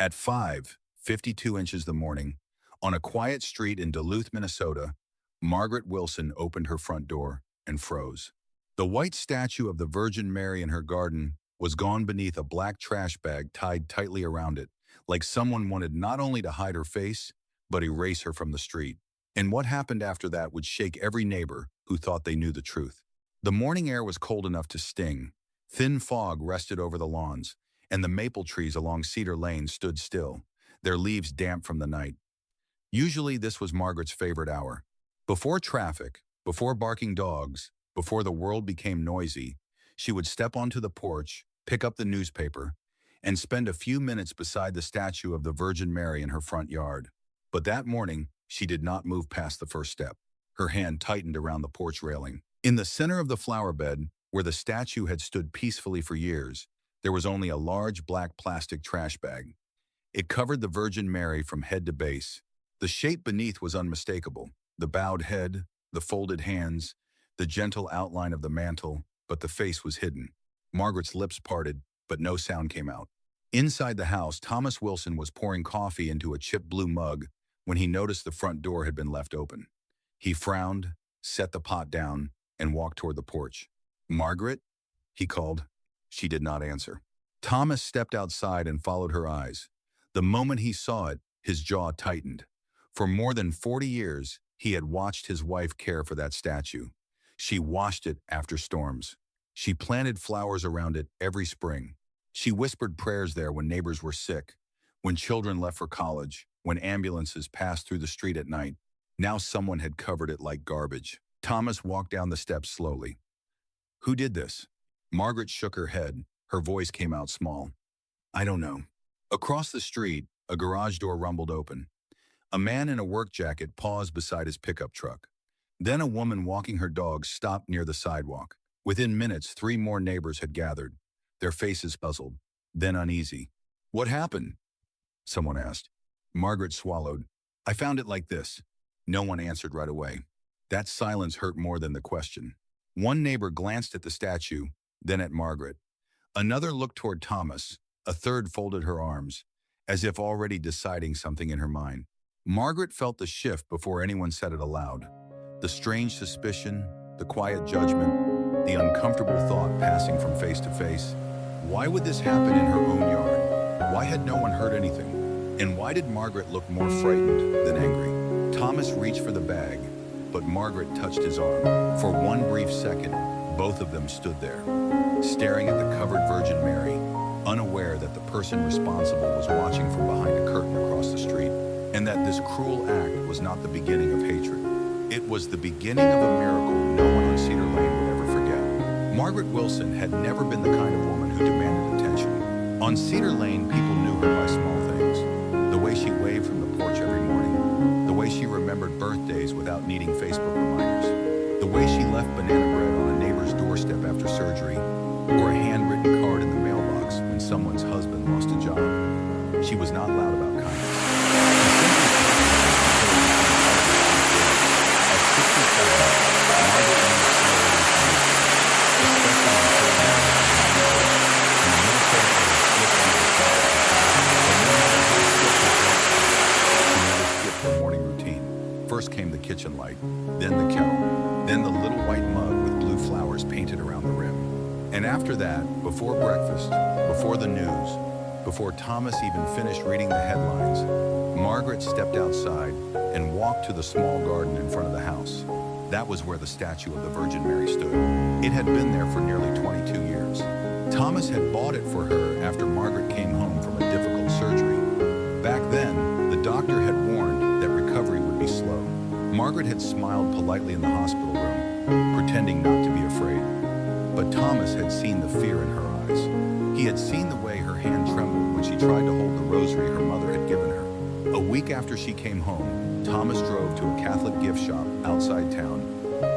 At 5:52 inches the morning, on a quiet street in Duluth, Minnesota, Margaret Wilson opened her front door and froze. The white statue of the Virgin Mary in her garden was gone beneath a black trash bag tied tightly around it, like someone wanted not only to hide her face, but erase her from the street. And what happened after that would shake every neighbor who thought they knew the truth. The morning air was cold enough to sting. Thin fog rested over the lawns, and the maple trees along Cedar Lane stood still, their leaves damp from the night. Usually this was Margaret's favorite hour. Before traffic, before barking dogs, before the world became noisy, she would step onto the porch, pick up the newspaper, and spend a few minutes beside the statue of the Virgin Mary in her front yard. But that morning, she did not move past the first step. Her hand tightened around the porch railing. In the center of the flower bed, where the statue had stood peacefully for years, there was only a large black plastic trash bag. It covered the Virgin Mary from head to base. The shape beneath was unmistakable. The bowed head, the folded hands, the gentle outline of the mantle, but the face was hidden. Margaret's lips parted, but no sound came out. Inside the house, Thomas Wilson was pouring coffee into a chipped blue mug when he noticed the front door had been left open. He frowned, set the pot down, and walked toward the porch. "Margaret?" he called. She did not answer. Thomas stepped outside and followed her eyes. The moment he saw it, his jaw tightened. For more than 40 years, he had watched his wife care for that statue. She washed it after storms. She planted flowers around it every spring. She whispered prayers there when neighbors were sick, when children left for college, when ambulances passed through the street at night. Now someone had covered it like garbage. Thomas walked down the steps slowly. "Who did this?" Margaret shook her head. Her voice came out small. "I don't know." Across the street, a garage door rumbled open. A man in a work jacket paused beside his pickup truck. Then a woman walking her dog stopped near the sidewalk. Within minutes, 3 more neighbors had gathered, their faces puzzled, then uneasy. "What happened?" someone asked. Margaret swallowed. "I found it like this." No one answered right away. That silence hurt more than the question. One neighbor glanced at the statue, then at Margaret. Another looked toward Thomas. A third folded her arms, as if already deciding something in her mind. Margaret felt the shift before anyone said it aloud. The strange suspicion, the quiet judgment, the uncomfortable thought passing from face to face. Why would this happen in her own yard? Why had no one heard anything? And why did Margaret look more frightened than angry? Thomas reached for the bag, but Margaret touched his arm. For one brief second, both of them stood there, staring at the covered Virgin Mary, unaware that the person responsible was watching from behind a curtain across the street, and that this cruel act was not the beginning of hatred. It was the beginning of a miracle no one on Cedar Lane would ever forget. Margaret Wilson had never been the kind of woman who demanded attention. On Cedar Lane, people knew her by small things. The way she waved from the porch every morning, the way she remembered birthdays without needing Facebook reminders, the way she left banana bread on a neighbor's doorstep after surgery, or a handwritten card in the mailbox when someone's husband lost a job. She was not loud about kindness. First came the kitchen light, then the kettle, then the little white mug with blue flowers painted around the rim. And after that, before breakfast, before the news, before Thomas even finished reading the headlines, Margaret stepped outside and walked to the small garden in front of the house. That was where the statue of the Virgin Mary stood. It had been there for nearly 22 years. Thomas had bought it for her after Margaret came home from a difficult surgery. Back then, the doctor had warned that recovery would be slow. Margaret had smiled politely in the hospital room, pretending not to be afraid. But Thomas had seen the fear in her eyes. He had seen the way her hand trembled when she tried to hold the rosary her mother had given her. A week after she came home, Thomas drove to a Catholic gift shop outside town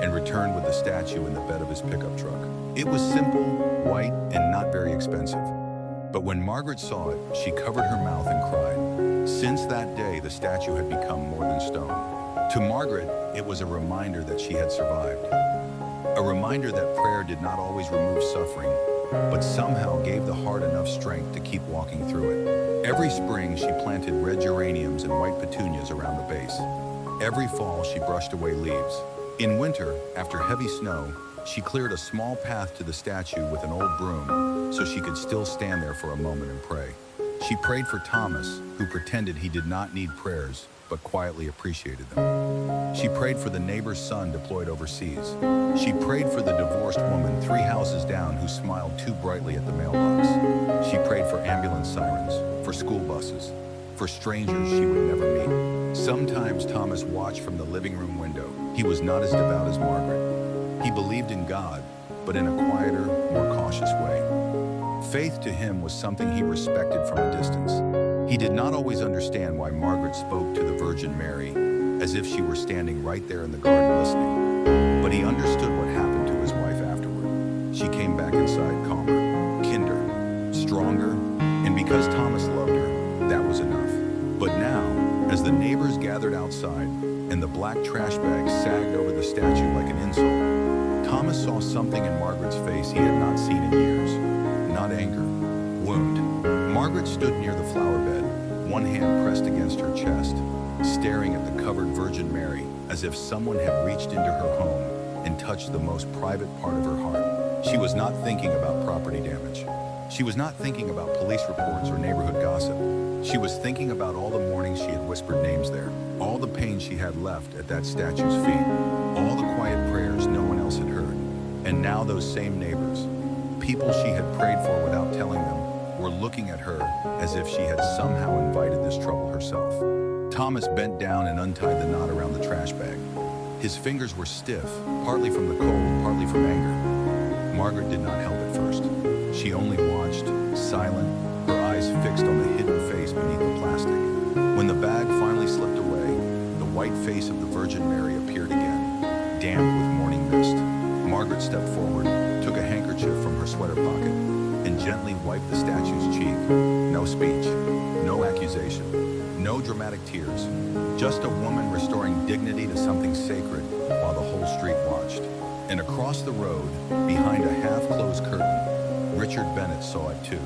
and returned with the statue in the bed of his pickup truck. It was simple, white, and not very expensive. But when Margaret saw it, she covered her mouth and cried. Since that day, the statue had become more than stone. To Margaret, it was a reminder that she had survived. A reminder that prayer did not always remove suffering, but somehow gave the heart enough strength to keep walking through it. Every spring, she planted red geraniums and white petunias around the base. Every fall, she brushed away leaves. In winter, after heavy snow, she cleared a small path to the statue with an old broom so she could still stand there for a moment and pray. She prayed for Thomas, who pretended he did not need prayers, but quietly appreciated them. She prayed for the neighbor's son deployed overseas. She prayed for the divorced woman 3 houses down who smiled too brightly at the mailbox. She prayed for ambulance sirens, for school buses, for strangers she would never meet. Sometimes Thomas watched from the living room window. He was not as devout as Margaret. He believed in God, but in a quieter, more cautious way. Faith to him was something he respected from a distance. He did not always understand why Margaret spoke to the Virgin Mary as if she were standing right there in the garden listening. But he understood what happened to his wife afterward. She came back inside calmer, kinder, stronger, and because Thomas loved her, that was enough. But now, as the neighbors gathered outside and the black trash bag sagged over the statue like an insult, Thomas saw something in Margaret's face he had not seen in years. Not anger, wound. Margaret stood near the flower bed, one hand pressed against her chest, staring at the covered Virgin Mary as if someone had reached into her home and touched the most private part of her heart. She was not thinking about property damage. She was not thinking about police reports or neighborhood gossip. She was thinking about all the mornings she had whispered names there, all the pain she had left at that statue's feet, all the quiet prayers no one else had heard. And now those same neighbors, people she had prayed for without telling them, were looking at her as if she had somehow invited this trouble herself. Thomas bent down and untied the knot around the trash bag. His fingers were stiff, partly from the cold, partly from anger. Margaret did not help at first. She only watched, silent, her eyes fixed on the hidden face beneath the plastic. When the bag finally slipped away, the white face of the Virgin Mary appeared again, damp with morning mist. Margaret stepped forward, took a handkerchief from her sweater pocket, and gently wiped the statue's cheek. No speech, no accusation, no dramatic tears, just a woman restoring dignity to something sacred while the whole street watched. And across the road, behind a half-closed curtain, Richard Bennett saw it too.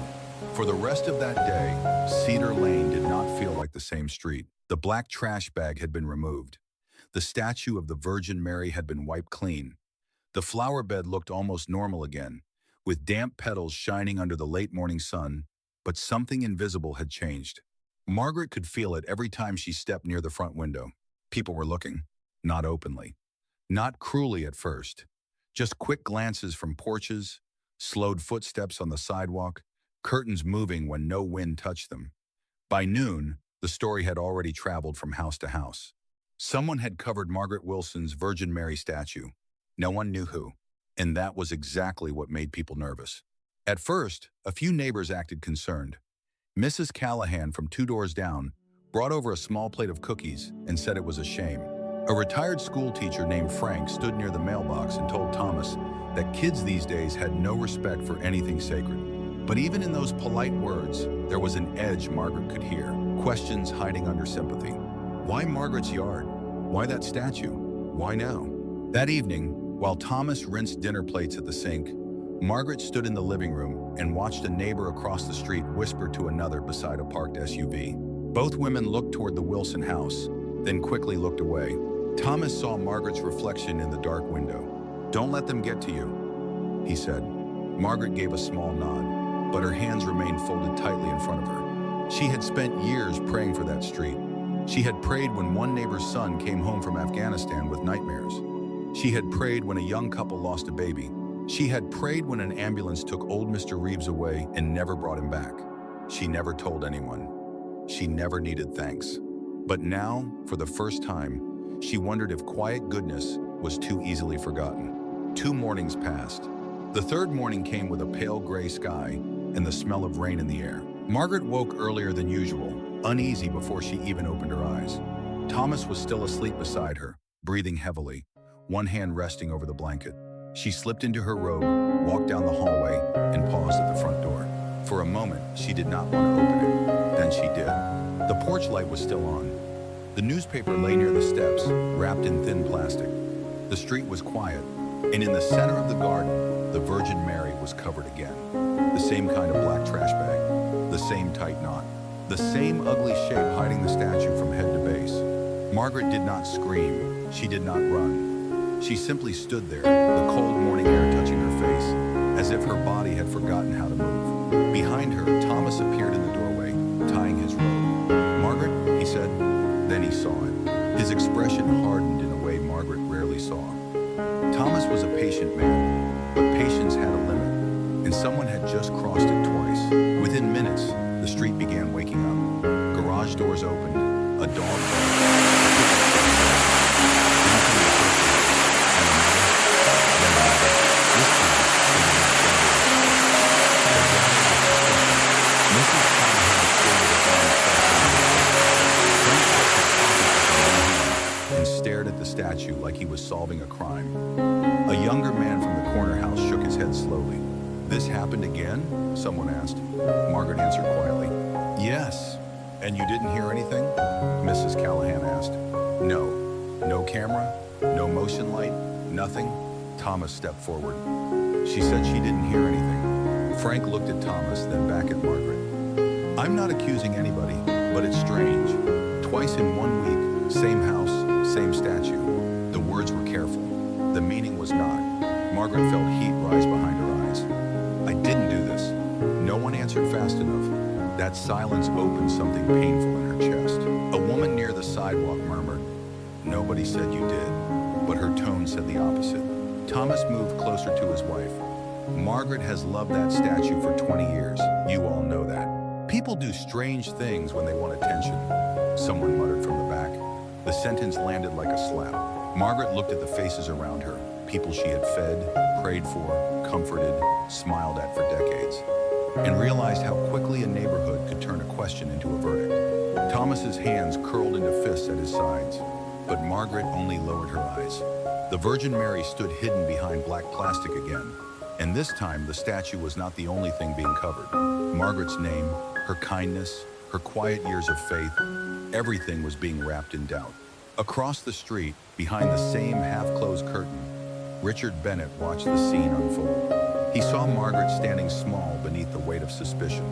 For the rest of that day, Cedar Lane did not feel like the same street. The black trash bag had been removed. The statue of the Virgin Mary had been wiped clean. The flower bed looked almost normal again, with damp petals shining under the late morning sun, but something invisible had changed. Margaret could feel it every time she stepped near the front window. People were looking, not openly, not cruelly at first, just quick glances from porches, slowed footsteps on the sidewalk, curtains moving when no wind touched them. By noon, the story had already traveled from house to house. Someone had covered Margaret Wilson's Virgin Mary statue. No one knew who, and that was exactly what made people nervous. At first, a few neighbors acted concerned. Mrs. Callahan from 2 doors down brought over a small plate of cookies and said it was a shame. A retired school teacher named Frank stood near the mailbox and told Thomas that kids these days had no respect for anything sacred. But even in those polite words, there was an edge Margaret could hear, questions hiding under sympathy. Why Margaret's yard? Why that statue? Why now? That evening, while Thomas rinsed dinner plates at the sink, Margaret stood in the living room and watched a neighbor across the street whisper to another beside a parked SUV. Both women looked toward the Wilson house, then quickly looked away. Thomas saw Margaret's reflection in the dark window. "Don't let them get to you," he said. Margaret gave a small nod, but her hands remained folded tightly in front of her. She had spent years praying for that street. She had prayed when one neighbor's son came home from Afghanistan with nightmares. She had prayed when a young couple lost a baby. She had prayed when an ambulance took old Mr. Reeves away and never brought him back. She never told anyone. She never needed thanks. But now, for the first time, she wondered if quiet goodness was too easily forgotten. 2 mornings passed. The third morning came with a pale gray sky and the smell of rain in the air. Margaret woke earlier than usual, uneasy before she even opened her eyes. Thomas was still asleep beside her, breathing heavily, one hand resting over the blanket. She slipped into her robe, walked down the hallway, and paused at the front door. For a moment, she did not want to open it. Then she did. The porch light was still on. The newspaper lay near the steps, wrapped in thin plastic. The street was quiet, and in the center of the garden, the Virgin Mary was covered again. The same kind of black trash bag, the same tight knot. The same ugly shape hiding the statue from head to base. Margaret did not scream. She did not run. She simply stood there, the cold morning air touching her face, as if her body had forgotten how to move. Behind her, Thomas appeared in the doorway, tying his robe. "Margaret," he said. Then he saw it. His expression hardened in a way Margaret rarely saw. Thomas was a patient man, but patience had a limit, and someone had just crossed it twice. Within minutes, the street began waking up. Garage doors opened, a dog barked, and stared at the statue like he was solving a crime. A younger man from the corner house shook his head slowly. "This happened again?" someone asked. Margaret answered quietly, "Yes." "And you didn't hear anything?" Mrs. Callahan asked. "No. No camera? No motion light? Nothing?" Thomas stepped forward. "She said she didn't hear anything." Frank looked at Thomas, then back at Margaret. "I'm not accusing anybody, but it's strange. Twice in 1 week, same house, same statue." The words were careful. The meaning was not. Margaret felt heat rise behind her eyes. "I didn't do this." No one answered fast enough. That silence opened something painful in her chest. A woman near the sidewalk murmured, "Nobody said you did," but her tone said the opposite. Thomas moved closer to his wife. "Margaret has loved that statue for 20 years. You all know that. People do strange things when they want attention," someone muttered from the back. The sentence landed like a slap. Margaret looked at the faces around her, people she had fed, prayed for, comforted, smiled at for decades, and realized how quickly a neighborhood could turn a question into a verdict. Thomas's hands curled into fists at his sides, but Margaret only lowered her eyes. The Virgin Mary stood hidden behind black plastic again, and this time the statue was not the only thing being covered. Margaret's name, her kindness, her quiet years of faith, everything was being wrapped in doubt. Across the street, behind the same half-closed curtain, Richard Bennett watched the scene unfold. He saw Margaret standing small beneath the weight of suspicion.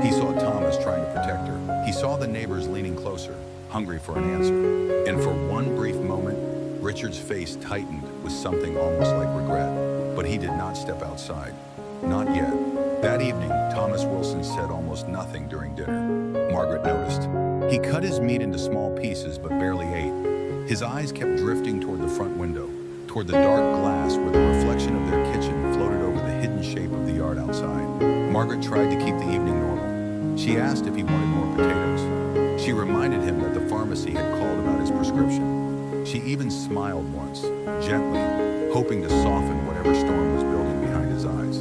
He saw Thomas trying to protect her. He saw the neighbors leaning closer, hungry for an answer. And for one brief moment, Richard's face tightened with something almost like regret. But he did not step outside. Not yet. That evening, Thomas Wilson said almost nothing during dinner. Margaret noticed. He cut his meat into small pieces but barely ate. His eyes kept drifting toward the front window, toward the dark glass where the reflection of their kitchen floated over the hidden shape of the yard outside. Margaret tried to keep the evening normal. She asked if he wanted more potatoes. She reminded him that the pharmacy had called about his prescription. She even smiled once, gently, hoping to soften whatever storm was building behind his eyes.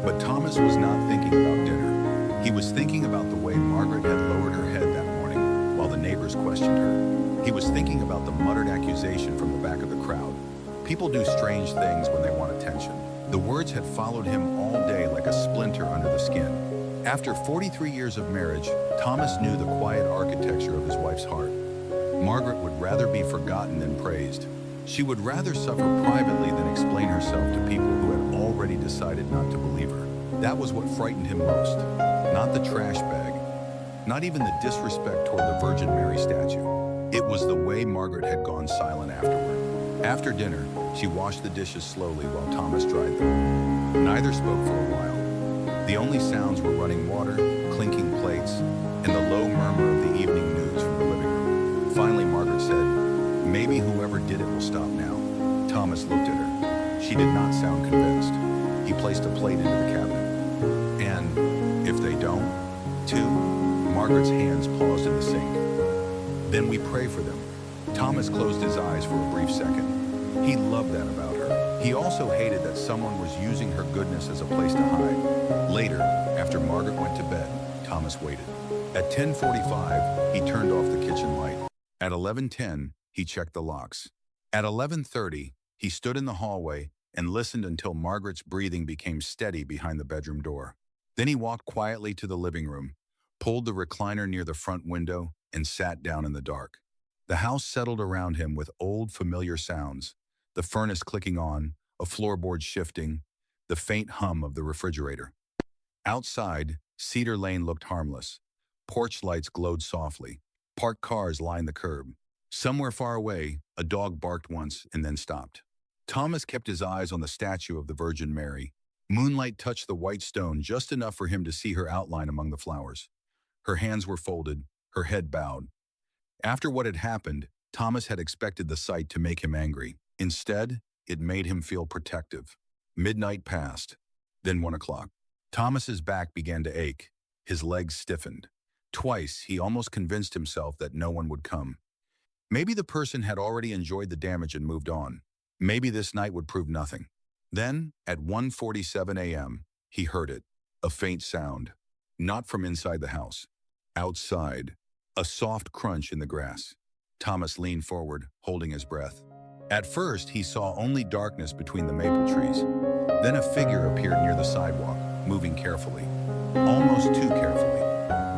But Thomas was not thinking about dinner. He was thinking about the way Margaret had lowered her head that morning while the neighbors questioned her. He was thinking about the muttered accusation from the back of the crowd. People do strange things when they want attention. The words had followed him all day like a splinter under the skin. After 43 years of marriage, Thomas knew the quiet architecture of his wife's heart. Margaret would rather be forgotten than praised. She would rather suffer privately than explain herself to people who had already decided not to believe her. That was what frightened him most. Not the trash bag. Not even the disrespect toward the Virgin Mary statue. It was the way Margaret had gone silent afterward. After dinner, she washed the dishes slowly while Thomas dried them. Neither spoke for a while. The only sounds were running water, clinking plates, and the low murmur of the evening news from the living room. Finally, Margaret said, "Maybe whoever did it will stop now." Thomas looked at her. She did not sound convinced. He placed a plate into the cabinet. "And if they don't, too?" Margaret's hands paused in the sink. "Then we pray for them." Thomas closed his eyes for a brief second. He loved that about her. He also hated that someone was using her goodness as a place to hide. Later, after Margaret went to bed, Thomas waited. At 10:45, he turned off the kitchen light. At 11:10, he checked the locks. At 11:30, he stood in the hallway and listened until Margaret's breathing became steady behind the bedroom door. Then he walked quietly to the living room, pulled the recliner near the front window, and sat down in the dark. The house settled around him with old, familiar sounds, the furnace clicking on, a floorboard shifting, the faint hum of the refrigerator. Outside, Cedar Lane looked harmless. Porch lights glowed softly. Parked cars lined the curb. Somewhere far away, a dog barked once and then stopped. Thomas kept his eyes on the statue of the Virgin Mary. Moonlight touched the white stone just enough for him to see her outline among the flowers. Her hands were folded, her head bowed. After what had happened, Thomas had expected the sight to make him angry. Instead, it made him feel protective. Midnight passed, then 1 o'clock. Thomas's back began to ache. His legs stiffened. Twice, he almost convinced himself that no one would come. Maybe the person had already enjoyed the damage and moved on. Maybe this night would prove nothing. Then, at 1:47 a.m., he heard it. A faint sound. Not from inside the house. Outside. A soft crunch in the grass. Thomas leaned forward, holding his breath. At first, he saw only darkness between the maple trees. Then a figure appeared near the sidewalk, moving carefully. Almost too carefully.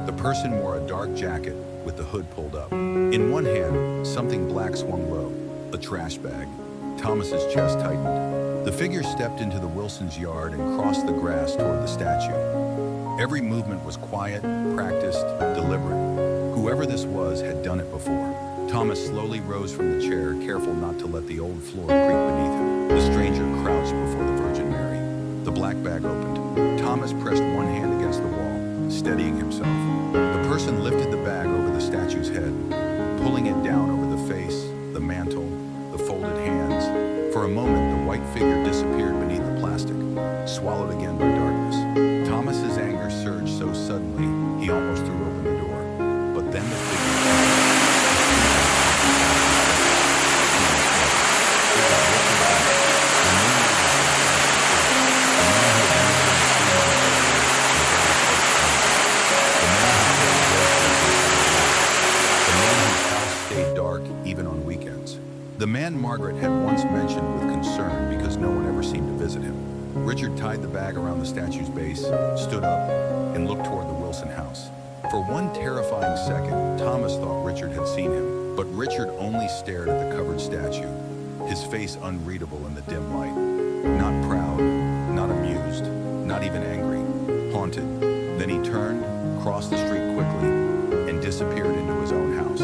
The person wore a dark jacket with the hood pulled up. In one hand, something black swung low, a trash bag. Thomas's chest tightened. The figure stepped into the Wilsons' yard and crossed the grass toward the statue. Every movement was quiet, practiced, deliberate. Whoever this was had done it before. Thomas slowly rose from the chair, careful not to let the old floor creak beneath him. The stranger crouched before the Virgin Mary. The black bag opened. Thomas pressed one hand against the wall, steadying himself. The person lifted the bag over the statue's head, pulling it down over the face, the mantle, the folded hands. For a moment, the white figure disappeared beneath the plastic, swallowed again by darkness. Thomas's anger surged so suddenly, he almost threw open the door. But then the figure... even on weekends. The man Margaret had once mentioned with concern because no one ever seemed to visit him. Richard tied the bag around the statue's base, stood up, and looked toward the Wilson house. For one terrifying second, Thomas thought Richard had seen him, but Richard only stared at the covered statue, his face unreadable in the dim light. Not proud, not amused, not even angry, haunted. Then he turned, crossed the street quickly, and disappeared into his own house.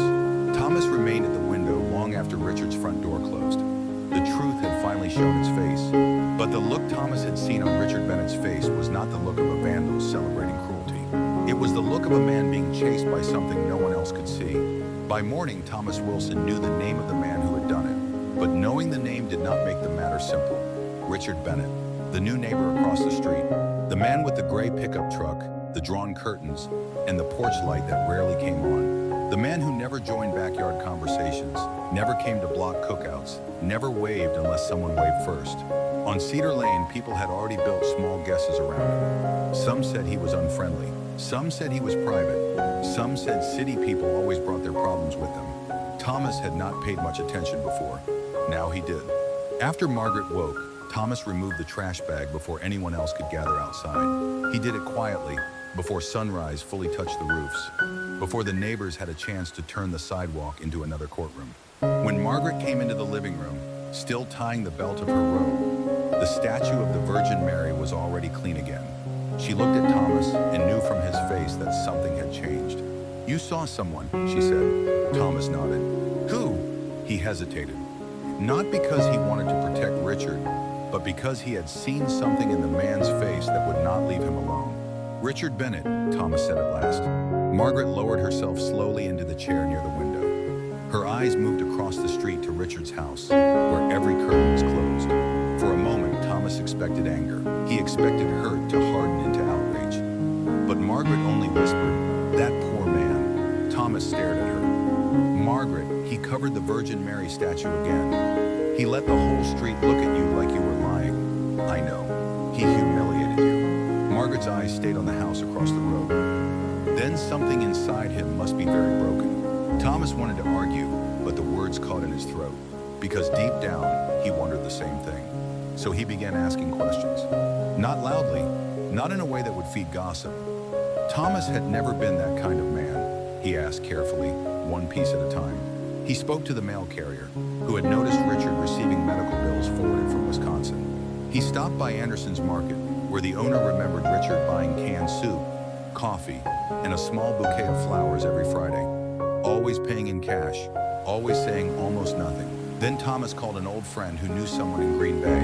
Thomas remained at the window long after Richard's front door closed. The truth had finally shown its face, but the look Thomas had seen on Richard Bennett's face was not the look of a vandal celebrating cruelty. It was the look of a man being chased by something no one else could see. By morning, Thomas Wilson knew the name of the man who had done it, but knowing the name did not make the matter simple. Richard Bennett, the new neighbor across the street, the man with the gray pickup truck, the drawn curtains, and the porch light that rarely came on. The man who never joined backyard conversations, never came to block cookouts, never waved unless someone waved first. On Cedar Lane, people had already built small guesses around him. Some said he was unfriendly. Some said he was private. Some said city people always brought their problems with them. Thomas had not paid much attention before. Now he did. After Margaret woke, Thomas removed the trash bag before anyone else could gather outside. He did it quietly, before sunrise fully touched the roofs, before the neighbors had a chance to turn the sidewalk into another courtroom. When Margaret came into the living room, still tying the belt of her robe, the statue of the Virgin Mary was already clean again. She looked at Thomas and knew from his face that something had changed. "You saw someone," she said. Thomas nodded. "Who?" He hesitated. Not because he wanted to protect Richard, but because he had seen something in the man's face that would not leave him alone. "Richard Bennett," Thomas said at last. Margaret lowered herself slowly into the chair near the window. Her eyes moved across the street to Richard's house, where every curtain was closed. For a moment, Thomas expected anger. He expected hurt to harden into outrage. But Margaret only whispered, "That poor man." Thomas stared at her. "Margaret," he covered the Virgin Mary statue again. "He let the whole street look at you like you were lying. I know. He humiliated you." Margaret's eyes stayed on the house across the road. Then something inside him must be very broken. Thomas wanted to argue, but the words caught in his throat, because deep down, he wondered the same thing. So he began asking questions. Not loudly, not in a way that would feed gossip. Thomas had never been that kind of man, he asked carefully, one piece at a time. He spoke to the mail carrier, who had noticed Richard receiving medical bills forwarded from Wisconsin. He stopped by Anderson's Market, where the owner remembered Richard buying canned soup, coffee, and a small bouquet of flowers every Friday. Always paying in cash, always saying almost nothing. Then Thomas called an old friend who knew someone in Green Bay,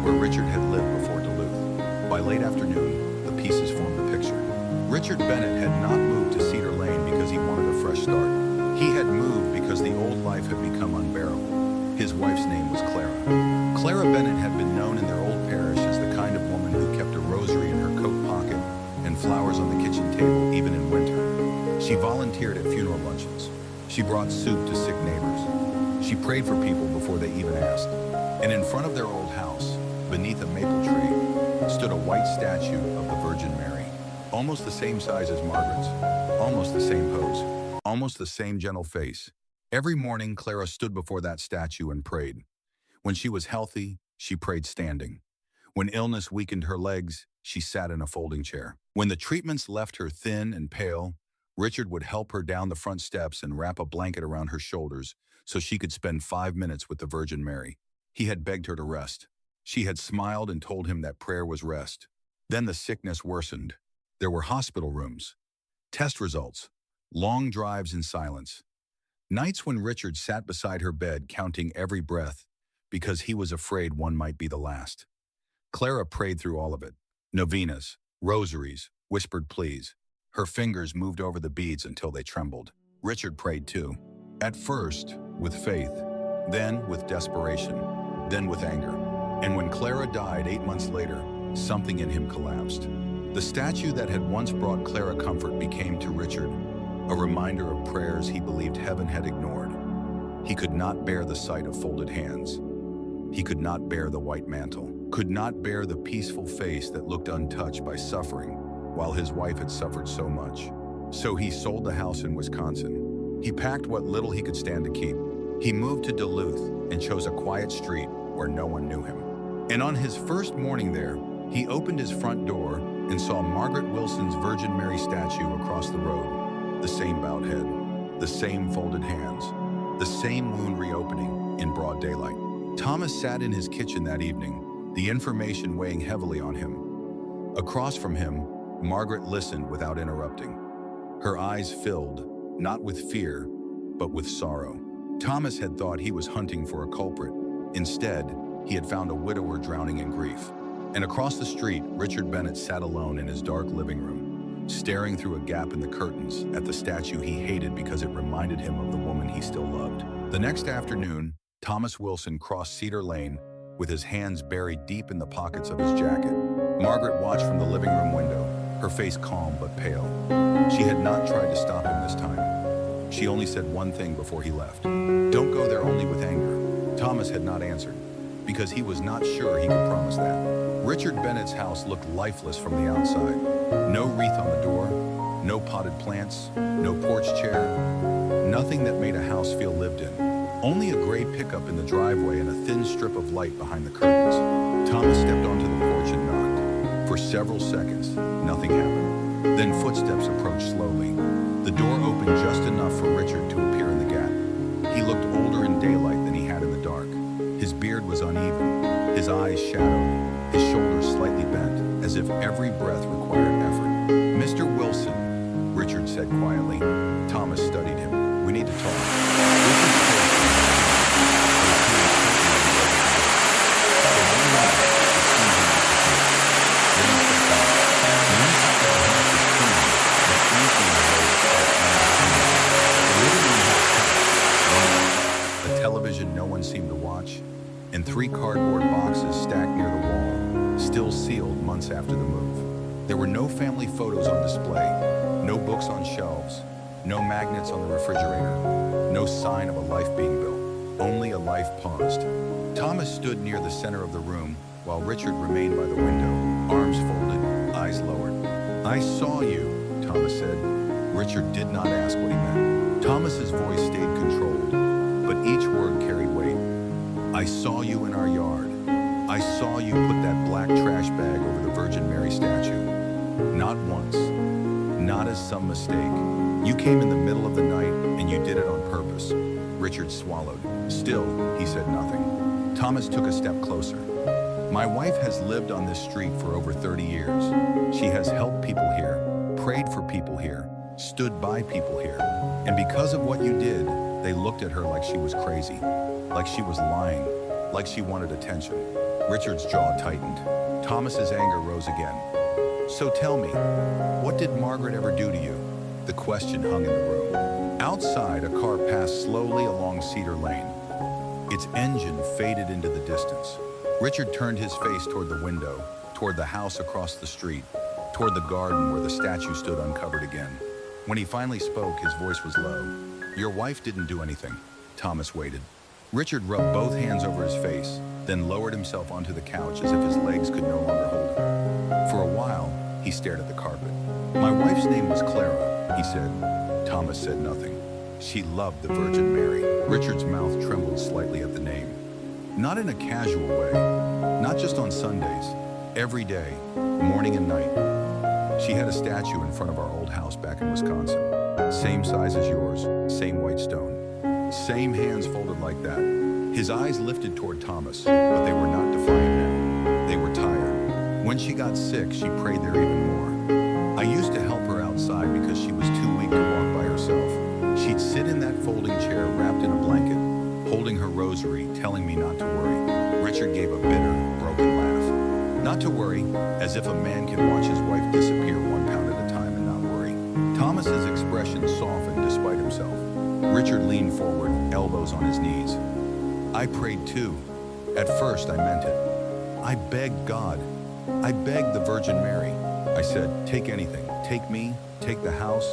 where Richard had lived before Duluth. By late afternoon, the pieces formed a picture. Richard Bennett had not moved to Cedar Lane because he wanted a fresh start. He had moved because the old life had become unbearable. His wife's name was Clara. Clara Bennett had been known in their old parish as the kind of woman who kept a rosary in her coat pocket and flowers on the kitchen table even in winter. She volunteered at funeral luncheons. She brought soup to sick neighbors. She prayed for people before they even asked. And in front of their old house, beneath a maple tree, stood a white statue of the Virgin Mary. Almost the same size as Margaret's, almost the same pose, almost the same gentle face. Every morning, Clara stood before that statue and prayed. When she was healthy, she prayed standing. When illness weakened her legs, she sat in a folding chair. When the treatments left her thin and pale, Richard would help her down the front steps and wrap a blanket around her shoulders so she could spend 5 minutes with the Virgin Mary. He had begged her to rest. She had smiled and told him that prayer was rest. Then the sickness worsened. There were hospital rooms, test results, long drives in silence. Nights when Richard sat beside her bed counting every breath because he was afraid one might be the last. Clara prayed through all of it. Novenas, rosaries, whispered pleas. Her fingers moved over the beads until they trembled. Richard prayed too. At first, with faith, then with desperation, then with anger. And when Clara died 8 months later, something in him collapsed. The statue that had once brought Clara comfort became to Richard a reminder of prayers he believed heaven had ignored. He could not bear the sight of folded hands. He could not bear the white mantle, could not bear the peaceful face that looked untouched by suffering while his wife had suffered so much. So he sold the house in Wisconsin. He packed what little he could stand to keep. He moved to Duluth and chose a quiet street where no one knew him. And on his first morning there, he opened his front door and saw Margaret Wilson's Virgin Mary statue across the road. The same bowed head, the same folded hands, the same wound reopening in broad daylight. Thomas sat in his kitchen that evening, the information weighing heavily on him. Across from him, Margaret listened without interrupting. Her eyes filled, not with fear, but with sorrow. Thomas had thought he was hunting for a culprit. Instead, he had found a widower drowning in grief. And across the street, Richard Bennett sat alone in his dark living room, staring through a gap in the curtains at the statue he hated because it reminded him of the woman he still loved. The next afternoon, Thomas Wilson crossed Cedar Lane with his hands buried deep in the pockets of his jacket. Margaret watched from the living room window, her face calm but pale. She had not tried to stop him this time. She only said one thing before he left. "Don't go there only with anger." Thomas had not answered, because he was not sure he could promise that. Richard Bennett's house looked lifeless from the outside. No wreath on the door, no potted plants, no porch chair, nothing that made a house feel lived in. Only a gray pickup in the driveway and a thin strip of light behind the curtains. Thomas stepped onto the porch and knocked. For several seconds, nothing happened. Then footsteps approached slowly. The door opened just enough for Richard to appear in the gap. He looked older in daylight than he had in the dark. His beard was uneven, his eyes shadowed, his shoulders slightly bent, as if every breath required effort. "Mr. Wilson," Richard said quietly. Thomas studied him. "We need to talk." A television no one seemed to watch, and 3 cardboard boxes stacked near the wall, still sealed months after the move. There were no family photos on display, no books on shelves, no magnets on the refrigerator, no sign of a life being built, only a life paused. Thomas stood near the center of the room while Richard remained by the window, arms folded, eyes lowered. "I saw you," Thomas said. Richard did not ask what he meant. Thomas's voice stayed controlled, but each word carried weight. "I saw you in our yard. I saw you put that black trash bag over the Virgin Mary statue. Not once. Not as some mistake. You came in the middle of the night and you did it on purpose." Richard swallowed. Still, he said nothing. Thomas took a step closer. "My wife has lived on this street for over 30 years. She has helped people here, prayed for people here, stood by people here. And because of what you did, they looked at her like she was crazy, like she was lying, like she wanted attention. Richard's jaw tightened. Thomas's anger rose again. So tell me, what did Margaret ever do to you? The question hung in the room. Outside, a car passed slowly along Cedar Lane. Its engine faded into the distance. Richard turned his face toward the window, toward the house across the street, toward the garden where the statue stood uncovered again. When he finally spoke, his voice was low. Your wife didn't do anything. Thomas waited. Richard rubbed both hands over his face, then lowered himself onto the couch as if his legs could no longer hold him. For a while, he stared at the carpet. My wife's name was Clara, he said. Thomas said nothing. She loved the Virgin Mary. Richard's mouth trembled slightly at the name. Not in a casual way, not just on Sundays, every day, morning and night. She had a statue in front of our old house back in Wisconsin. Same size as yours, same white stone. Same hands folded like that. His eyes lifted toward Thomas, but they were not defiant now. They were tired. When she got sick, she prayed there even more. I used to help her outside because she was too weak to walk by herself. She'd sit in that folding chair wrapped in a blanket, holding her rosary, telling me not to worry. Richard gave a bitter, broken laugh. Not to worry, as if a man can watch his wife disappear 1 pound at a time and not worry. Thomas's expression softened despite himself. Richard leaned forward, elbows on his knees. I prayed too. At first, I meant it. I begged God. I begged the Virgin Mary. I said, take anything. Take me, take the house,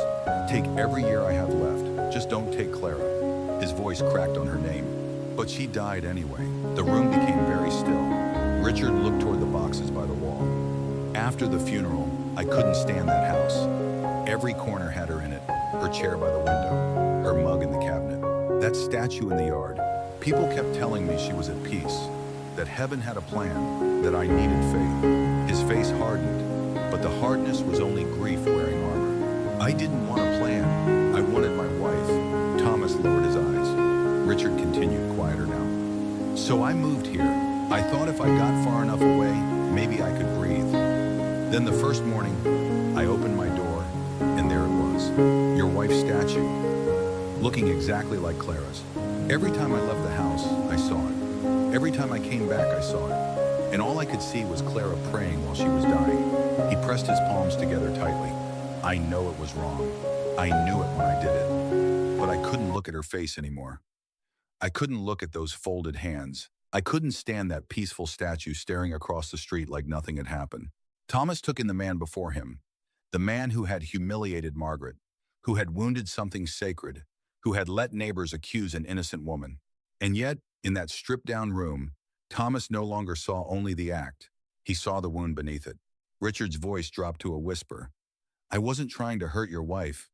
take every year I have left. Just don't take Clara. His voice cracked on her name. But she died anyway. The room became very still. Richard looked toward the boxes by the wall. After the funeral, I couldn't stand that house. Every corner had her in it. Her chair by the window, her mug in the cabinet, that statue in the yard. People kept telling me she was at peace, that heaven had a plan, that I needed faith. His face hardened, but the hardness was only grief wearing armor. I didn't want a plan. I wanted my wife. Thomas lowered his eyes. Richard continued, quieter now. So I moved here. I thought if I got far enough away, maybe I could breathe. Then the first morning, I opened my door, and there it was, your wife's statue, looking exactly like Clara's. Every time I left the house, I saw it. Every time I came back, I saw it. And all I could see was Clara praying while she was dying. He pressed his palms together tightly. I know it was wrong. I knew it when I did it. But I couldn't look at her face anymore. I couldn't look at those folded hands. I couldn't stand that peaceful statue staring across the street like nothing had happened. Thomas took in the man before him, the man who had humiliated Margaret, who had wounded something sacred, who had let neighbors accuse an innocent woman. And yet, in that stripped-down room, Thomas no longer saw only the act. He saw the wound beneath it. Richard's voice dropped to a whisper. I wasn't trying to hurt your wife.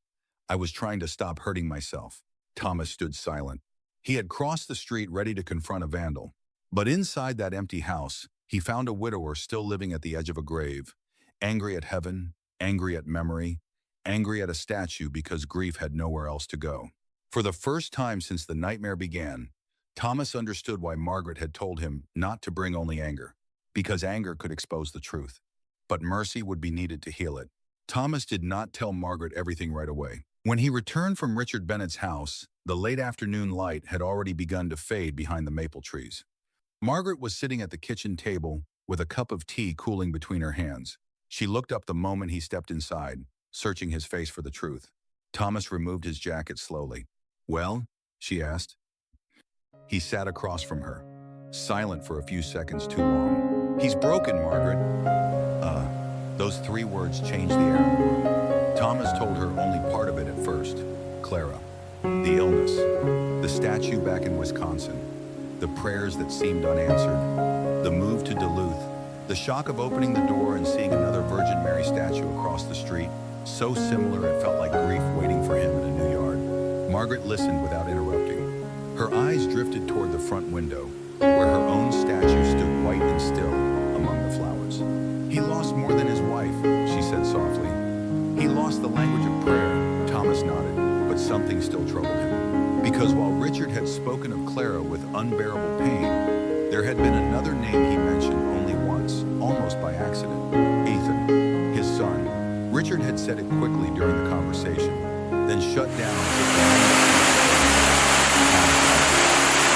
I was trying to stop hurting myself. Thomas stood silent. He had crossed the street ready to confront a vandal. But inside that empty house, he found a widower still living at the edge of a grave, angry at heaven, angry at memory, angry at a statue because grief had nowhere else to go. For the first time since the nightmare began, Thomas understood why Margaret had told him not to bring only anger, because anger could expose the truth. But mercy would be needed to heal it. Thomas did not tell Margaret everything right away. When he returned from Richard Bennett's house, the late afternoon light had already begun to fade behind the maple trees. Margaret was sitting at the kitchen table with a cup of tea cooling between her hands. She looked up the moment he stepped inside, searching his face for the truth. Thomas removed his jacket slowly. Well, she asked. He sat across from her, silent for a few seconds too long. He's broken, Margaret. Those 3 words changed the air in the room. Thomas told her only part of it at first. Clara, the illness, the statue back in Wisconsin, the prayers that seemed unanswered, the move to Duluth, the shock of opening the door and seeing another Virgin Mary statue across the street, so similar it felt like grief waiting for him in a new yard. Margaret listened without interrupting. Her eyes drifted toward the front window, where her own statue stood white and still among the flowers. He lost more than his wife, she said softly. He lost the language of prayer, Thomas nodded, but something still troubled him. Because while Richard had spoken of Clara with unbearable pain, there had been another name he mentioned only once, almost by accident. Ethan, his son. Richard had said said it quickly during the conversation, then shut down as if the moment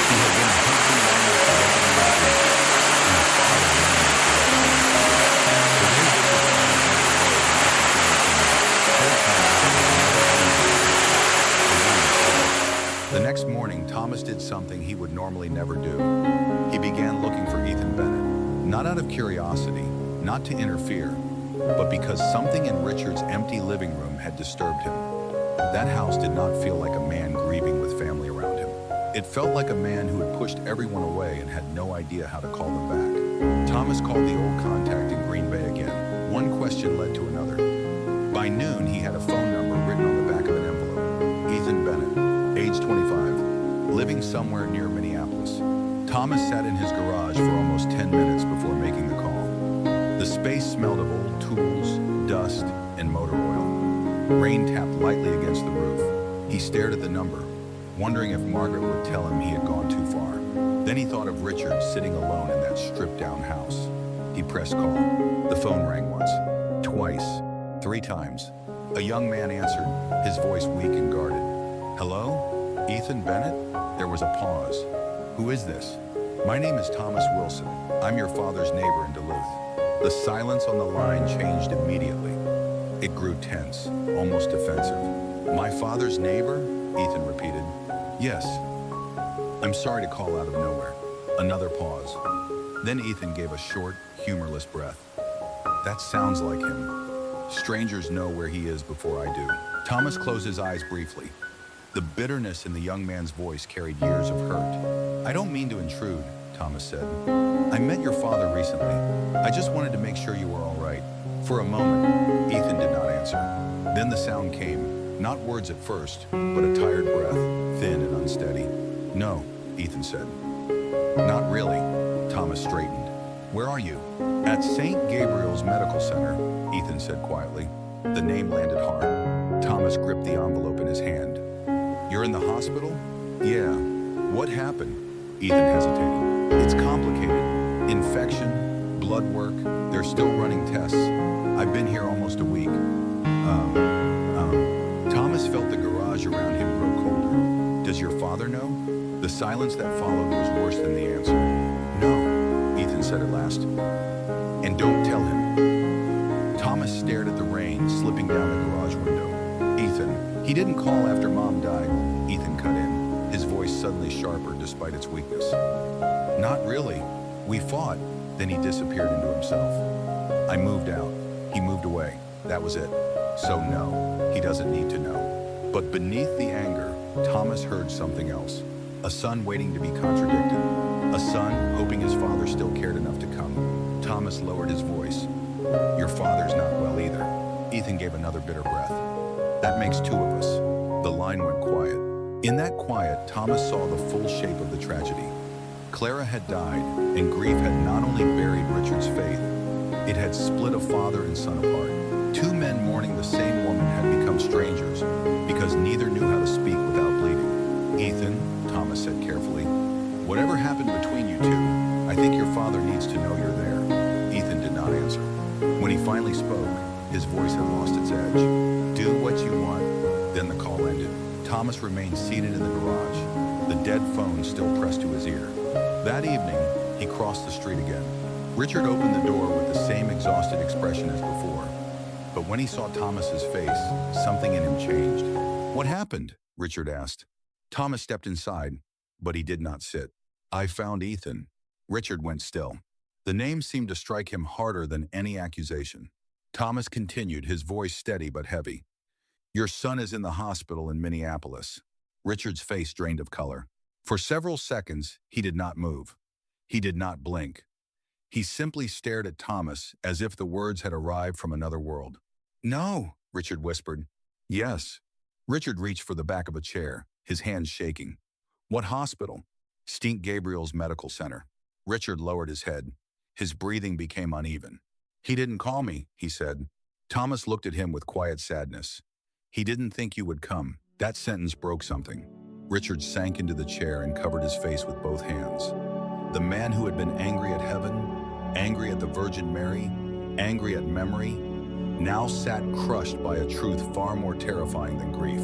he had been a husband long enough to recognize him, and a father long enough to recognize him. The way Richard The next morning, Thomas did something he would normally never do. He began looking for Ethan Bennett, not out of curiosity, not to interfere, but because something in Richard's empty living room had disturbed him. That house did not feel like a man grieving with family around him. It felt like a man who had pushed everyone away and had no idea how to call them back. Thomas called the old contact in Green Bay again. One question led to another. By noon, he had a phone number written on the back of an envelope. Ethan Bennett, age 25, living somewhere near Minneapolis. Thomas sat in his garage for almost 10 minutes before making the call. The space smelled of old tools, dust, and motor oil. Rain tapped lightly against the roof. He stared at the number, wondering if Margaret would tell him he had gone too far. Then he thought of Richard sitting alone in that stripped-down house. He pressed call. The phone rang once, twice, 3 times. A young man answered, his voice weak and guarded. Hello? Ethan Bennett? There was a pause. Who is this? My name is Thomas Wilson. I'm your father's neighbor in Duluth. The silence on the line changed immediately. It grew tense, almost defensive. My father's neighbor? Ethan repeated. Yes. I'm sorry to call out of nowhere. Another pause. Then Ethan gave a short, humorless breath. That sounds like him. Strangers know where he is before I do. Thomas closed his eyes briefly. The bitterness in the young man's voice carried years of hurt. I don't mean to intrude, Thomas said. I met your father recently. I just wanted to make sure you were all right. For a moment, Ethan did not answer. Then the sound came, not words at first, but a tired breath, thin and unsteady. No, Ethan said. Not really. Thomas straightened. Where are you? At St. Gabriel's Medical Center, Ethan said quietly. The name landed hard. Thomas gripped the envelope in his hand. You're in the hospital? Yeah. What happened? Ethan hesitated. It's complicated. Infection, blood work, they're still running tests. I've been here almost a week. Thomas felt the garage around him grow colder. Does your father know? The silence that followed was worse than the answer. No, Ethan said at last. And don't tell him. Thomas stared at the rain slipping down the garage window. Ethan, he didn't call after Mom died. Ethan cut in, his voice suddenly sharper despite its weakness. Not really. We fought. Then he disappeared into himself. I moved out. He moved away. That was it. So no, he doesn't need to know. But beneath the anger, Thomas heard something else. A son waiting to be contradicted. A son hoping his father still cared enough to come. Thomas lowered his voice. Your father's not well either. Ethan gave another bitter breath. That makes 2 of us. The line went quiet. In that quiet, Thomas saw the full shape of the tragedy. Clara had died, and grief had not only buried Richard's faith, it had split a father and son apart. 2 men mourning the same woman had become strangers because neither knew how to speak without bleeding. Ethan, Thomas said carefully, whatever happened between you 2, I think your father needs to know you're there. Ethan did not answer. When he finally spoke, his voice had lost its edge. Do what you want. Then the call ended. Thomas remained seated in the garage, the dead phone still pressed to his ear. That evening, he crossed the street again. Richard opened the door with the same exhausted expression as before. But when he saw Thomas's face, something in him changed. What happened? Richard asked. Thomas stepped inside, but he did not sit. I found Ethan. Richard went still. The name seemed to strike him harder than any accusation. Thomas continued, his voice steady but heavy. Your son is in the hospital in Minneapolis. Richard's face drained of color. For several seconds, he did not move. He did not blink. He simply stared at Thomas as if the words had arrived from another world. No, Richard whispered. Yes. Richard reached for the back of a chair, his hands shaking. What hospital? St. Gabriel's Medical Center. Richard lowered his head. His breathing became uneven. He didn't call me, he said. Thomas looked at him with quiet sadness. He didn't think you would come. That sentence broke something. Richard sank into the chair and covered his face with both hands. The man who had been angry at heaven, angry at the Virgin Mary, angry at memory, now sat crushed by a truth far more terrifying than grief.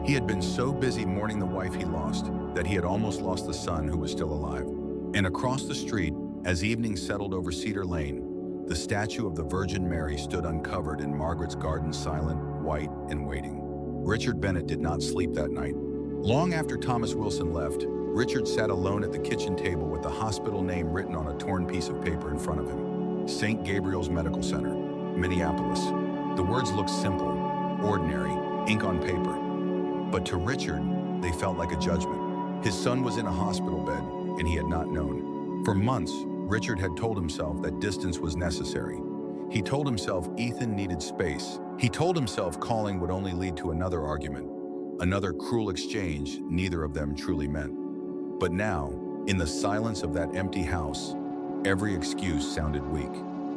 He had been so busy mourning the wife he lost that he had almost lost the son who was still alive. And across the street, as evening settled over Cedar Lane, the statue of the Virgin Mary stood uncovered in Margaret's garden, silent, white, and waiting. Richard Bennett did not sleep that night. Long after Thomas Wilson left, Richard sat alone at the kitchen table with the hospital name written on a torn piece of paper in front of him. St. Gabriel's Medical Center, Minneapolis. The words looked simple, ordinary, ink on paper. But to Richard, they felt like a judgment. His son was in a hospital bed, and he had not known. For months, Richard had told himself that distance was necessary. He told himself Ethan needed space. He told himself calling would only lead to another argument, another cruel exchange neither of them truly meant. But now, in the silence of that empty house, every excuse sounded weak.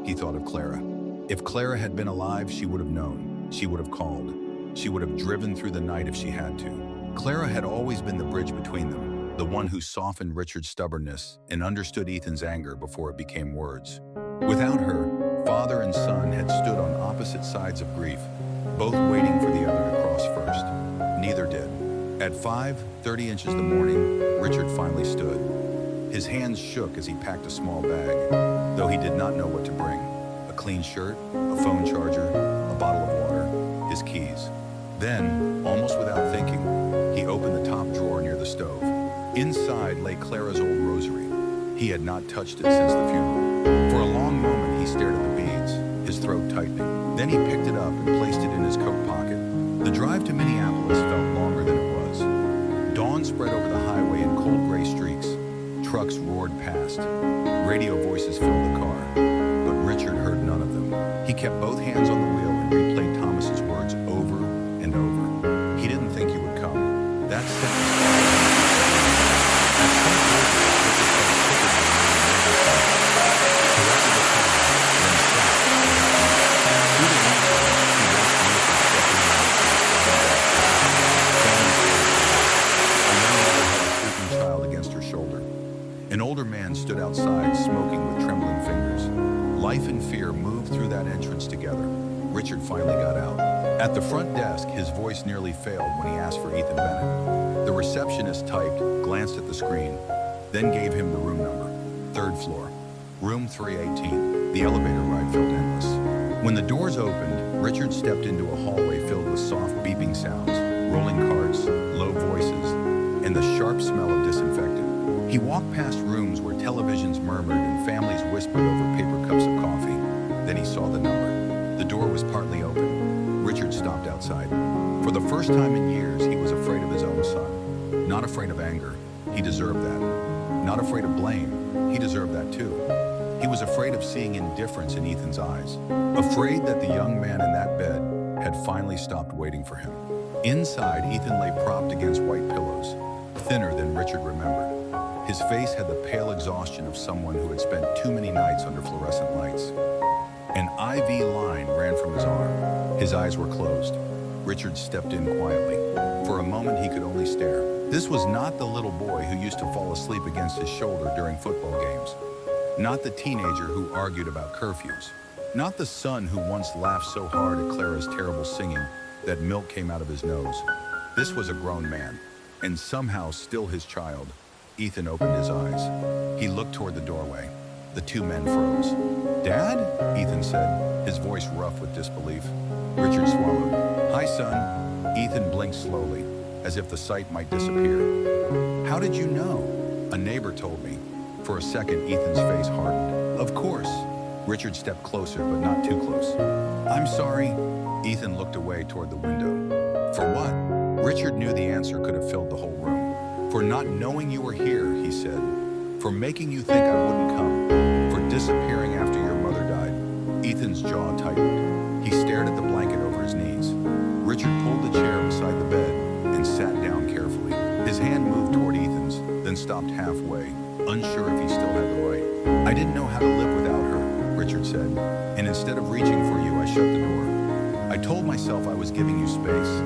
He thought of Clara. If Clara had been alive, she would have known. She would have called. She would have driven through the night if she had to. Clara had always been the bridge between them, the one who softened Richard's stubbornness and understood Ethan's anger before it became words. Without her, father and son had stood on opposite sides of grief, both waiting for the other to cross first. Neither did. At 5:30 inches the morning, Richard finally stood. His hands shook as he packed a small bag, though he did not know what to bring. A clean shirt, a phone charger, a bottle of water, his keys. Then, almost without thinking, he opened the top drawer near the stove. Inside lay Clara's old rosary. He had not touched it since the funeral. For a long moment, he stared at the beads, his throat tightening. Then he picked it up and placed it in his coat pocket. The drive to Minneapolis felt longer than it was. Dawn spread over the highway in cold gray streaks. Trucks roared past. Radio voices filled the car, but Richard heard none of them. He kept both hands on the wheel and replayed Thomas's words over and over. He didn't think you would come. That sentence. At some point, Richard felt sicker than he corrected the car, then stopped. Through the window, he watched Nathan stepping around the a young mother had a sleeping child against her shoulder. An older man stood outside, smoking with trembling fingers. Life and fear moved through that entrance together. Richard finally got out. At the front desk, his voice nearly failed when he asked for Ethan Bennett. The receptionist typed, glanced at the screen, then gave him the room number. 3rd floor, room 318. The elevator ride felt endless. When the doors opened, Richard stepped into a hallway filled with soft beeping sounds, rolling carts, low voices, and the sharp smell of disinfectant. He walked past rooms where televisions murmured and families whispered over paper cups of coffee. Then he saw the number. The door was partly open. Richard stopped outside. For the first time in years, he was afraid of his own son. Not afraid of anger. He deserved that. Not afraid of blame. He deserved that too. He was afraid of seeing indifference in Ethan's eyes. Afraid that the young man in that bed had finally stopped waiting for him. Inside, Ethan lay propped against white pillows, thinner than Richard remembered. His face had the pale exhaustion of someone who had spent too many nights under fluorescent lights. An IV line ran from his arm. His eyes were closed. Richard stepped in quietly. For a moment, he could only stare. This was not the little boy who used to fall asleep against his shoulder during football games. Not the teenager who argued about curfews. Not the son who once laughed so hard at Clara's terrible singing that milk came out of his nose. This was a grown man, and somehow still his child. Ethan opened his eyes. He looked toward the doorway. The two men froze. "Dad?" Ethan said, his voice rough with disbelief. Richard swallowed. "Hi, son." Ethan blinked slowly, as if the sight might disappear. "How did you know?" "A neighbor told me." For a second, Ethan's face hardened. "Of course." Richard stepped closer, but not too close. "I'm sorry." Ethan looked away toward the window. "For what?" Richard knew the answer could have filled the whole room. "For not knowing you were here," he said. "For making you think I wouldn't come. For disappearing after your mother died." Ethan's jaw tightened. He stared at the blanket over his knees. Richard pulled the chair beside the bed and sat down carefully. His hand moved toward Ethan's, then stopped halfway, unsure if he still had the right. "I didn't know how to live without her," Richard said, "and instead of reaching for you, I shut the door. I told myself I was giving you space,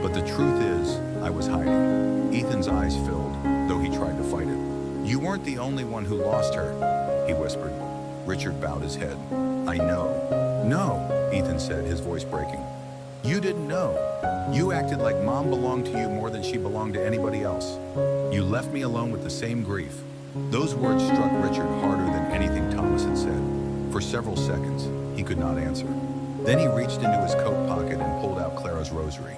but the truth is, I was hiding." Ethan's eyes filled, though he tried to fight it. "You weren't the only one who lost her," he whispered. Richard bowed his head. I know. No, Ethan said, his voice breaking. You didn't know. You acted like Mom belonged to you more than she belonged to anybody else. You left me alone with the same grief. Those words struck Richard harder than anything Thomas had said. For several seconds, he could not answer. Then he reached into his coat pocket and pulled out Clara's rosary.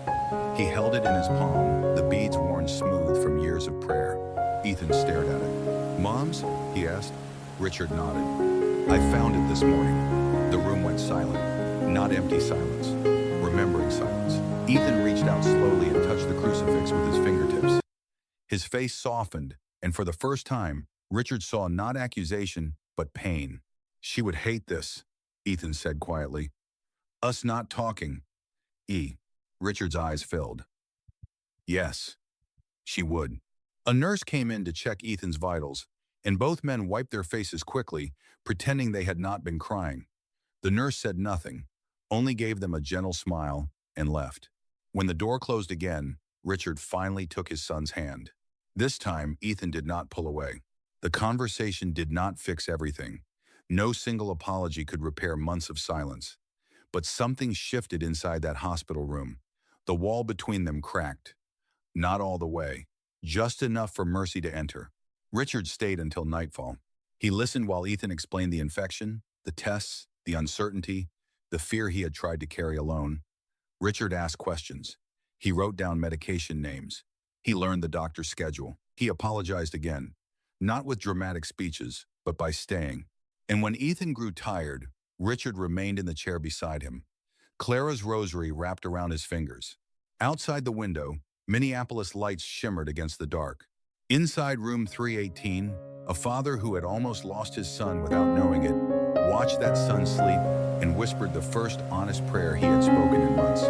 He held it in his palm, the beads worn smooth from years of prayer. Ethan stared at it. Mom's? He asked. Richard nodded. I found it this morning. The room went silent. Not empty silence. Remembering silence. Ethan reached out slowly and touched the crucifix with his fingertips. His face softened, and for the first time, Richard saw not accusation, but pain. She would hate this, Ethan said quietly. Us not talking. Richard's eyes filled. Yes, she would. A nurse came in to check Ethan's vitals, and both men wiped their faces quickly, pretending they had not been crying. The nurse said nothing, only gave them a gentle smile, and left. When the door closed again, Richard finally took his son's hand. This time, Ethan did not pull away. The conversation did not fix everything. No single apology could repair months of silence. But something shifted inside that hospital room. The wall between them cracked. Not all the way, just enough for mercy to enter. Richard stayed until nightfall. He listened while Ethan explained the infection, the tests, the uncertainty, the fear he had tried to carry alone. Richard asked questions. He wrote down medication names. He learned the doctor's schedule. He apologized again, not with dramatic speeches, but by staying. And when Ethan grew tired, Richard remained in the chair beside him, Clara's rosary wrapped around his fingers. Outside the window, Minneapolis lights shimmered against the dark. Inside room 318, a father who had almost lost his son without knowing it, watched that son sleep and whispered the first honest prayer he had spoken in months.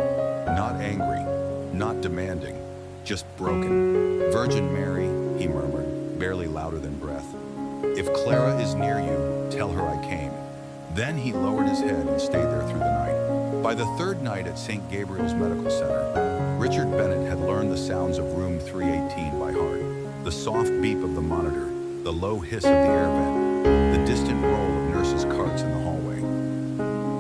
Not angry, not demanding, just broken. Virgin Mary, he murmured, barely louder than breath. If Clara is near you, tell her I came. Then he lowered his head and stayed there through the night. By the third night at St. Gabriel's Medical Center, Richard Bennett had learned the sounds of room 318 by heart. The soft beep of the monitor, the low hiss of the air vent, the distant roll of nurses' carts in the hallway.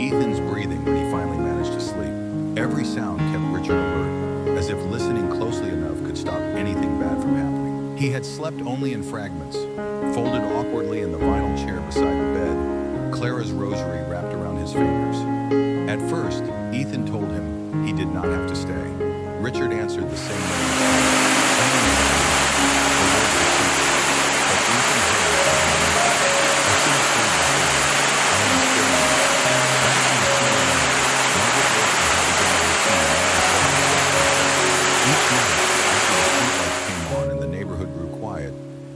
Ethan's breathing when he finally managed to sleep. Every sound kept Richard alert, as if listening closely enough could stop anything bad from happening. He had slept only in fragments, folded awkwardly in the vinyl chair beside the bed, Clara's rosary wrapped around his fingers. At first, Ethan told him he did not have to stay. Richard answered the same way.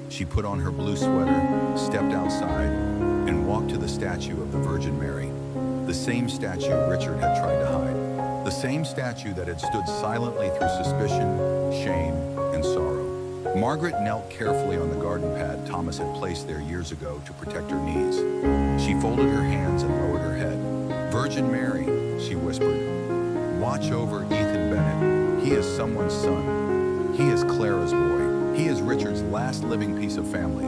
She put on her blue sweater, stepped outside, and walked to the statue of the Virgin Mary. The same statue Richard had tried to hide. The same statue that had stood silently through suspicion, shame, and sorrow. Margaret knelt carefully on the garden pad Thomas had placed there years ago to protect her knees. She folded her hands and lowered her head. Virgin Mary, she whispered, watch over Ethan Bennett. He is someone's son. He is Clara's boy. He is Richard's last living piece of family.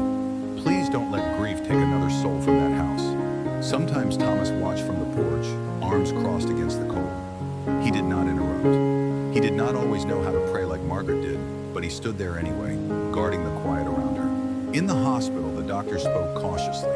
Please don't let grief take another soul from that house. Sometimes Thomas watched from the porch, arms crossed against the cold. He did not interrupt. He did not always know how to pray like Margaret did, but he stood there anyway, guarding the quiet around her. In the hospital, the doctor spoke cautiously.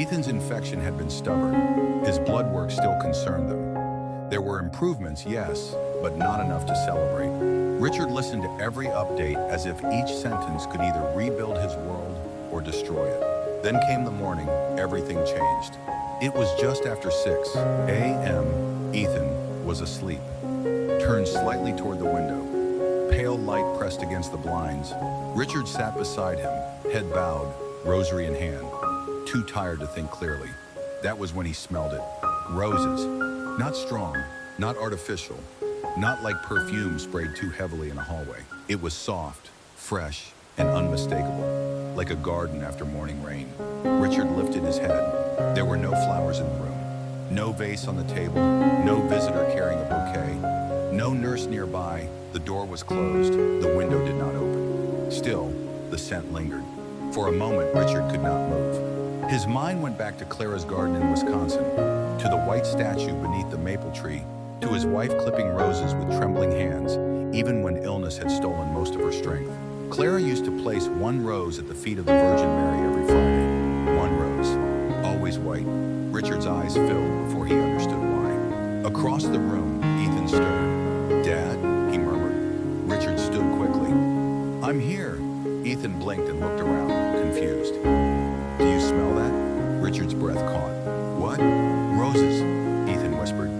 Ethan's infection had been stubborn. His blood work still concerned them. There were improvements, yes, but not enough to celebrate. Richard listened to every update as if each sentence could either rebuild his world or destroy it. Then came the morning, everything changed. It was just after 6 a.m. Ethan was asleep, turned slightly toward the window. Pale light pressed against the blinds. Richard sat beside him, head bowed, rosary in hand, too tired to think clearly. That was when he smelled it. Roses. Not strong, not artificial, not like perfume sprayed too heavily in a hallway. It was soft, fresh, and unmistakable, like a garden after morning rain. Richard lifted his head. There were no flowers in the room, no vase on the table, no visitor carrying a bouquet, no nurse nearby. The door was closed, the window did not open. Still, the scent lingered. For a moment, Richard could not move. His mind went back to Clara's garden in Wisconsin, to the white statue beneath the maple tree, to his wife clipping roses with trembling hands, even when illness had stolen most of her strength. Clara used to place one rose at the feet of the Virgin Mary every Friday. One rose, always white. Richard's eyes filled before he understood why. Across the room, Ethan stirred. "Dad," he murmured. Richard stood quickly. "I'm here." Ethan blinked and looked around, confused. "Do you smell that?" Richard's breath caught. "What?" "Roses," Ethan whispered.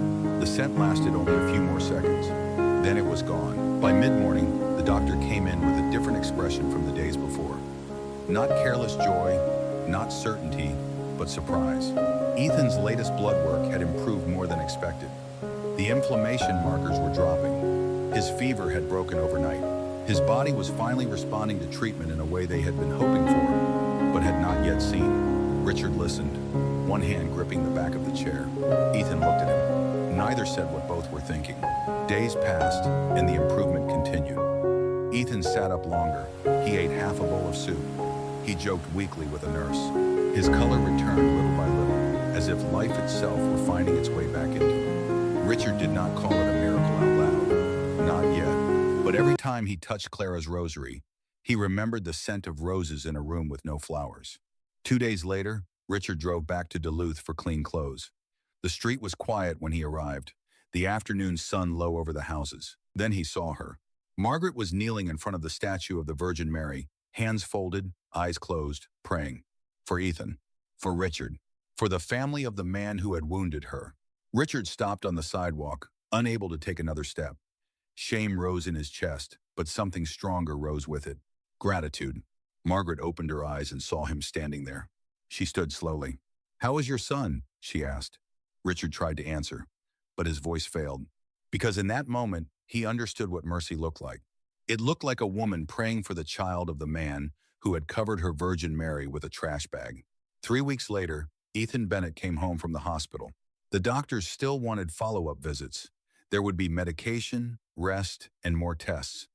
The scent lasted only a few more seconds. Then it was gone. By mid-morning, the doctor came in with a different expression from the days before. Not careless joy, not certainty, but surprise. Ethan's latest blood work had improved more than expected. The inflammation markers were dropping. His fever had broken overnight. His body was finally responding to treatment in a way they had been hoping for, but had not yet seen. Richard listened, one hand gripping the back of the chair. Ethan looked at him. Neither said what both were thinking. Days passed, and the improvement continued. Ethan sat up longer. He ate half a bowl of soup. He joked weakly with a nurse. His color returned little by little, as if life itself were finding its way back into him. Richard did not call it a miracle out loud. Not yet. But every time he touched Clara's rosary, he remembered the scent of roses in a room with no flowers. 2 days later, Richard drove back to Duluth for clean clothes. The street was quiet when he arrived, the afternoon sun low over the houses. Then he saw her. Margaret was kneeling in front of the statue of the Virgin Mary, hands folded, eyes closed, praying. For Ethan. For Richard. For the family of the man who had wounded her. Richard stopped on the sidewalk, unable to take another step. Shame rose in his chest, but something stronger rose with it. Gratitude. Margaret opened her eyes and saw him standing there. She stood slowly. "How is your son?" she asked. Richard tried to answer, but his voice failed. Because in that moment, he understood what mercy looked like. It looked like a woman praying for the child of the man who had covered her Virgin Mary with a trash bag. 3 weeks later, Ethan Bennett came home from the hospital. The doctors still wanted follow-up visits. There would be medication, rest, and more tests.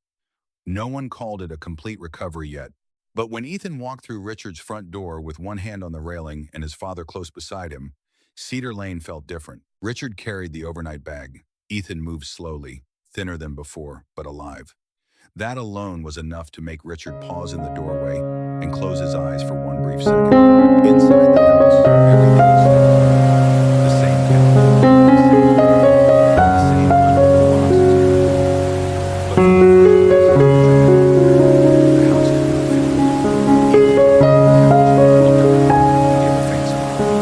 No one called it a complete recovery yet. But when Ethan walked through Richard's front door with one hand on the railing and his father close beside him, Cedar Lane felt different. Richard carried the overnight bag. Ethan moved slowly, thinner than before, but alive. That alone was enough to make Richard pause in the doorway and close his eyes for one brief second. Inside the house, everything was still. The same couch, the same unlocked boxes. But for the the house did not feel empty. Ethan looked around and gave a faint smile.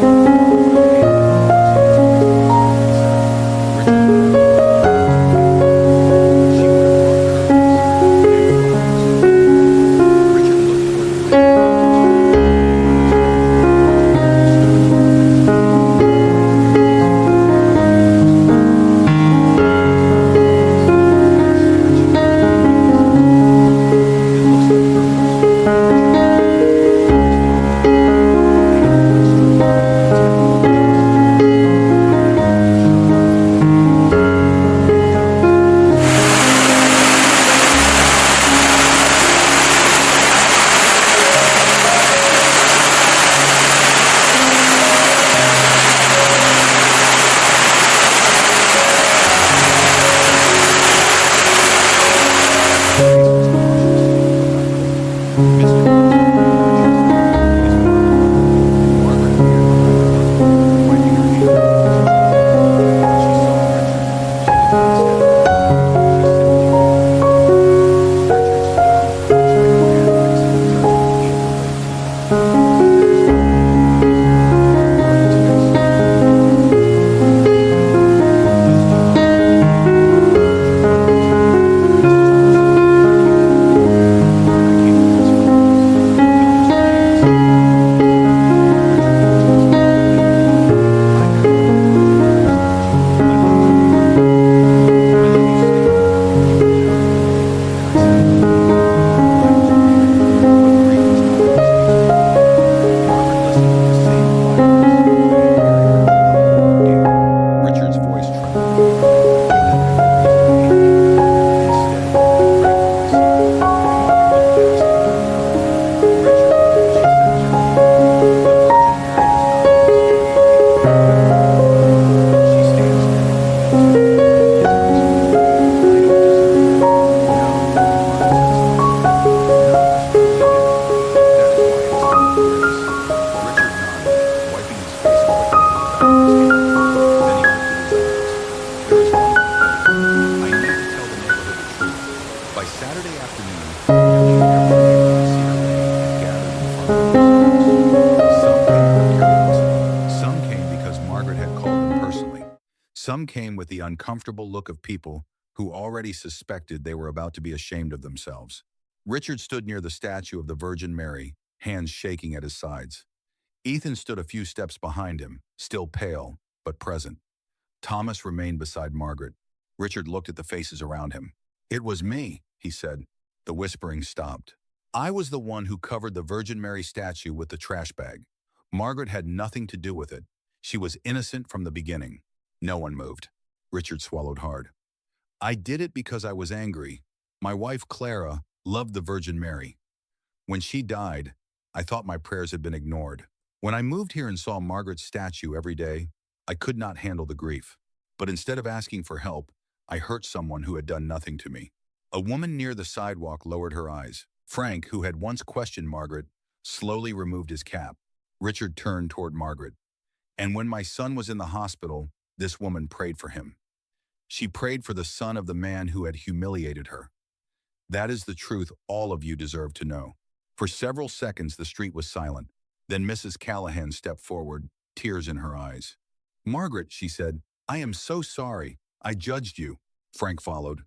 Some came with the uncomfortable look of people who already suspected they were about to be ashamed of themselves. Richard stood near the statue of the Virgin Mary, hands shaking at his sides. Ethan stood a few steps behind him, still pale, but present. Thomas remained beside Margaret. Richard looked at the faces around him. "It was me," he said. The whispering stopped. "I was the one who covered the Virgin Mary statue with the trash bag. Margaret had nothing to do with it. She was innocent from the beginning." No one moved. Richard swallowed hard. "I did it because I was angry. My wife, Clara, loved the Virgin Mary. When she died, I thought my prayers had been ignored. When I moved here and saw Margaret's statue every day, I could not handle the grief. But instead of asking for help, I hurt someone who had done nothing to me." A woman near the sidewalk lowered her eyes. Frank, who had once questioned Margaret, slowly removed his cap. Richard turned toward Margaret. "And when my son was in the hospital, this woman prayed for him. She prayed for the son of the man who had humiliated her. That is the truth all of you deserve to know." For several seconds, the street was silent. Then Mrs. Callahan stepped forward, tears in her eyes. "Margaret," she said, "I am so sorry. I judged you." Frank followed.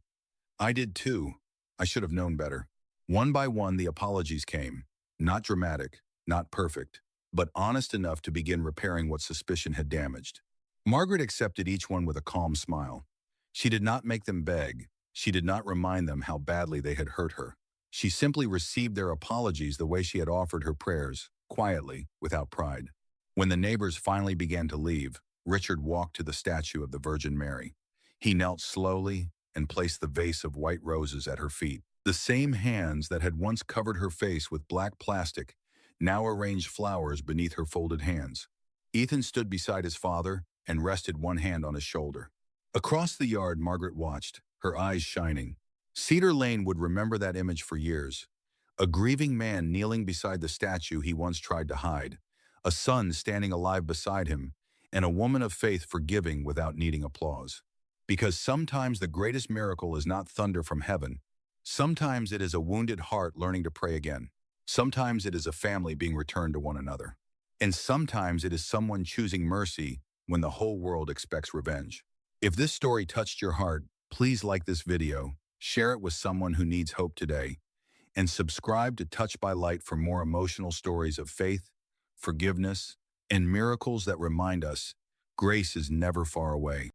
"I did too. I should have known better." One by one, the apologies came. Not dramatic, not perfect, but honest enough to begin repairing what suspicion had damaged. Margaret accepted each one with a calm smile. She did not make them beg. She did not remind them how badly they had hurt her. She simply received their apologies the way she had offered her prayers, quietly, without pride. When the neighbors finally began to leave, Richard walked to the statue of the Virgin Mary. He knelt slowly and placed the vase of white roses at her feet. The same hands that had once covered her face with black plastic now arranged flowers beneath her folded hands. Ethan stood beside his father and rested one hand on his shoulder. Across the yard, Margaret watched, her eyes shining. Cedar Lane would remember that image for years. A grieving man kneeling beside the statue he once tried to hide, a son standing alive beside him, and a woman of faith forgiving without needing applause. Because sometimes the greatest miracle is not thunder from heaven. Sometimes it is a wounded heart learning to pray again. Sometimes it is a family being returned to one another. And sometimes it is someone choosing mercy when the whole world expects revenge. If this story touched your heart, please like this video, share it with someone who needs hope today, and subscribe to Touched by Light for more emotional stories of faith, forgiveness, and miracles that remind us grace is never far away.